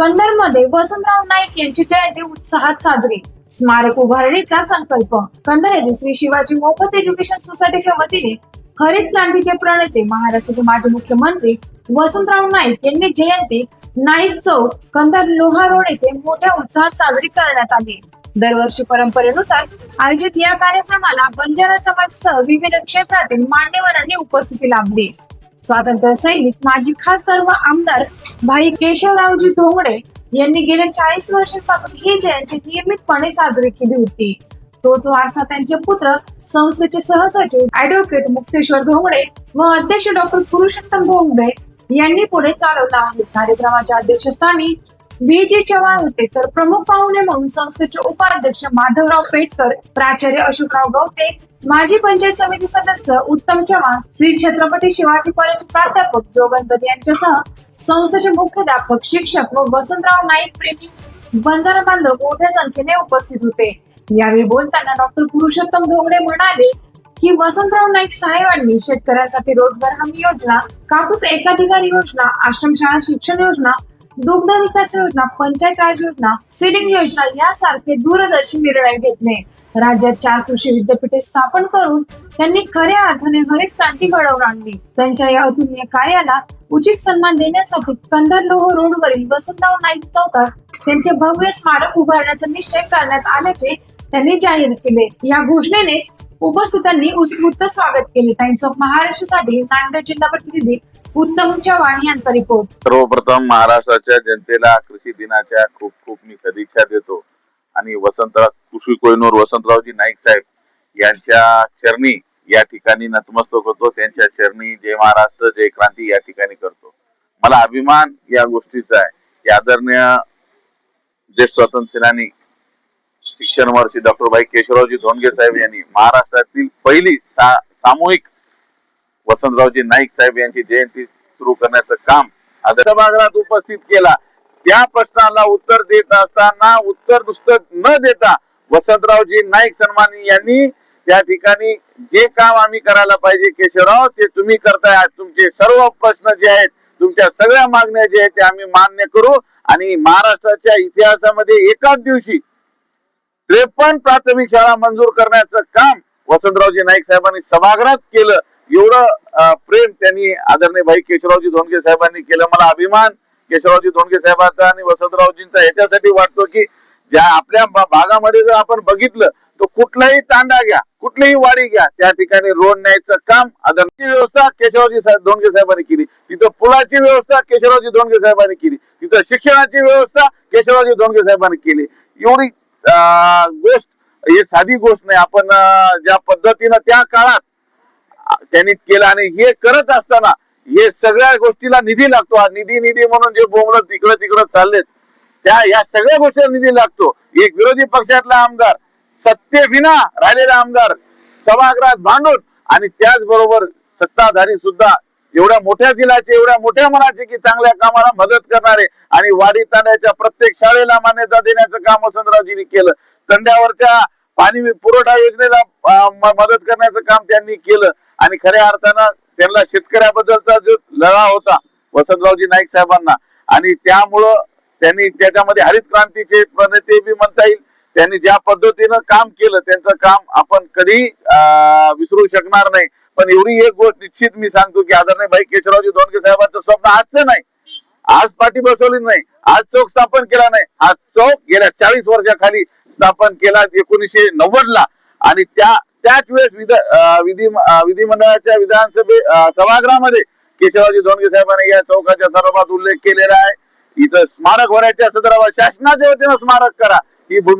कंधारमध्ये वसंतराव नाईक यांची जयंती उत्साहात साजरी. स्मारक उभारणीचा संकल्प. कंधार येथे श्री शिवाजी मोफत एज्युकेशन सोसायटीच्या वतीने हरित क्रांतीचे प्रणेते महाराष्ट्राचे माजी मुख्यमंत्री वसंतराव नाईक यांनी जयंती नाईक चौक कंधार लोहा रोड येथे मोठ्या उत्साहात साजरी करण्यात आली. दरवर्षी परंपरेनुसार आयोजित या कार्यक्रमाला बंजारा समाजासह विविध क्षेत्रातील मान्यवरांनी उपस्थिती लाभली. स्वातंत्र्य सैनिक, माजी खासदार व आमदार भाई केशवरावजी धोंगडे यांनी गेल्या 40 वर्षांपासून ही जयंती नियमितपणे साजरी केली होती. तोच वारसा त्यांचे पुत्र, संस्थेचे सहसचिव ऍडव्होकेट मुक्तेश्वर धोंगडे व अध्यक्ष डॉक्टर पुरुषोत्तम धोंगडे यांनी पुढे चालवला आहे. कार्यक्रमाच्या अध्यक्षस्थानी व्ही.जी. चव्हाण होते, तर प्रमुख पाहुणे म्हणून संस्थेचे उपाध्यक्ष माधवराव पेटकर, प्राचार्य अशोकराव गवते, माजी पंचायत समिती सदस्य उत्तम चव्हाण, श्री छत्रपती शिवाजी कॉलेज प्राध्यापक जोगंदर यांच्यासह संस्थेचे मुख्याध्यापक, शिक्षक व वसंतराव नाईक प्रेमी बंजारा बांधव मोठ्या संख्येने उपस्थित होते. यावेळी बोलताना डॉक्टर पुरुषोत्तम धोंगडे म्हणाले की वसंतराव नाईक साहेबांनी शेतकऱ्यांसाठी रोजगार हमी योजना, कापूस एकाधिकार योजना, आश्रमशाळा शिक्षण योजना, दुग्ध विकास योजना, पंचायत राज योजना, सीडिंग योजना यासारखे दूरदर्शी निर्णय घेतले. राज्यात 4 कृषी विद्यापीठे स्थापन करून त्यांनी खऱ्या अर्थाने हरित क्रांती घडवून आणली. त्यांच्या या अतुलनीय कार्याला उचित सन्मान देण्यासाठी कंधार लोह रोडवरील वसंतराव नाईक चौकात त्यांचे भव्य स्मारक उभारण्याचा निश्चय करण्यात आल्याचे त्यांनी जाहीर केले. या घोषणेनेच उपस्थितांनी उत्स्फूर्त स्वागत केले. टाइम्स ऑफ महाराष्ट्रासाठी नांदेड जिल्हा प्रतिनिधी उत्तम चव्हाण यांचा रिपोर्ट. सर्वप्रथम महाराष्ट्राच्या जनतेला कृषी दिनाच्या खूप खूप मी सदिच्छा देतो आणि कृषी कोहिनूर वसंतरावजी नाईक साहेब यांच्या चरणी या ठिकाणी नतमस्तक होतो. त्यांच्या चरणी जय महाराष्ट्र जय क्रांती या ठिकाणी करतो. मला अभिमान या गोष्टीचा आहे की आदरणीय ज्येष्ठ स्वातंत्र्य सेनानी शिक्षण महर्षी डॉक्टर भाई केशवरावजी धोंडगे साहेब यांनी महाराष्ट्रातील पहिली सामूहिक वसंतरावजी नाईक साहेब यांची जयंती सुरू करण्याचं काम सभागृहात उपस्थित केला. त्या प्रश्नाला उत्तर देत असताना उत्तर नुसतं न देता वसंतरावजी नाईक सन्मानी यांनी त्या ठिकाणी जे काम आम्ही करायला पाहिजे केशवराव ते तुम्ही करताय, तुमचे सर्व प्रश्न जे आहेत, तुमच्या सगळ्या मागण्या जे आहेत ते आम्ही मान्य करू आणि महाराष्ट्राच्या इतिहासामध्ये एकाच दिवशी 53 प्राथमिक शाळा मंजूर करण्याचं काम वसंतरावजी नाईक साहेबांनी सभागृहात केलं. एवढं प्रेम त्यांनी आदरणीय भाई केशवरावजी धोंडगे साहेबांनी केलं. मला अभिमान केशवरावजी धोंडगे साहेबांचा आणि वसंतरावजींचा याच्यासाठी वाटतो की ज्या आपल्या भागामध्ये जर आपण बघितलं तर कुठलाही तांडा घ्या, कुठलीही वाडी घ्या, त्या ठिकाणी रोड न्यायचं काम आदरणीय व्यवस्था केशवरावजी धोंडगे साहेबांनी केली. तिथं पुलाची व्यवस्था केशवरावजी धोंडगे साहेबांनी केली. तिथं शिक्षणाची व्यवस्था केशवरावजी धोंडगे साहेबांनी केली. एवढी गोष्ट ही साधी गोष्ट नाही. आपण ज्या पद्धतीनं त्या काळात त्यांनी केलं आणि हे करत असताना हे सगळ्या गोष्टीला निधी लागतो. निधी म्हणून जे बोंबलं तिकडं चाललेत त्या या सगळ्या गोष्टीला निधी लागतो. एक विरोधी पक्षातला आमदार, सत्तेविना राहिलेला आमदार सभागृहात भांडून आणि त्याचबरोबर सत्ताधारी सुद्धा एवढ्या मोठ्या दिलाचे, एवढ्या मोठ्या मनाचे की चांगल्या कामाला मदत करणारे आणि वाडी तांड्याच्या प्रत्येक शाळेला मान्यता देण्याचं काम वसंतरावजींनी केलं. तंड्यावरच्या पाणी पुरवठा योजनेला मदत करण्याचं काम त्यांनी केलं आणि खऱ्या अर्थानं त्यांना शेतकऱ्याबद्दलचा जो लढा होता वसंतरावजी नाईक साहेबांना आणि त्यामुळं त्यांनी त्याच्यामध्ये हरित क्रांतीचे प्रणेते बी म्हणता येईल. त्यांनी ज्या पद्धतीनं काम केलं त्यांचं काम आपण कधी विसरू शकणार नाही. पण एवढी एक गोष्ट निश्चित मी सांगतो की आदरणीय भाई केशवरावजी धोंडगे साहेबांचं स्वप्न आजचं नाही, आज पाठी बसवली नाही, आज चौक स्थापन केला नाही. हा चौक गेल्या 40 वर्षाखाली स्थापन केला 1990 ला आणि त्याच वेळेस विधिमंडळाच्या सभागृहामध्ये केशवरावजी धोंडगे साहेबांनी या चौकाच्या संदर्भात उल्लेख केलेला आहे. इथं स्मारक भरायच्या संदर्भात शासनाच्या वतीनं स्मारक करा ही भूमिका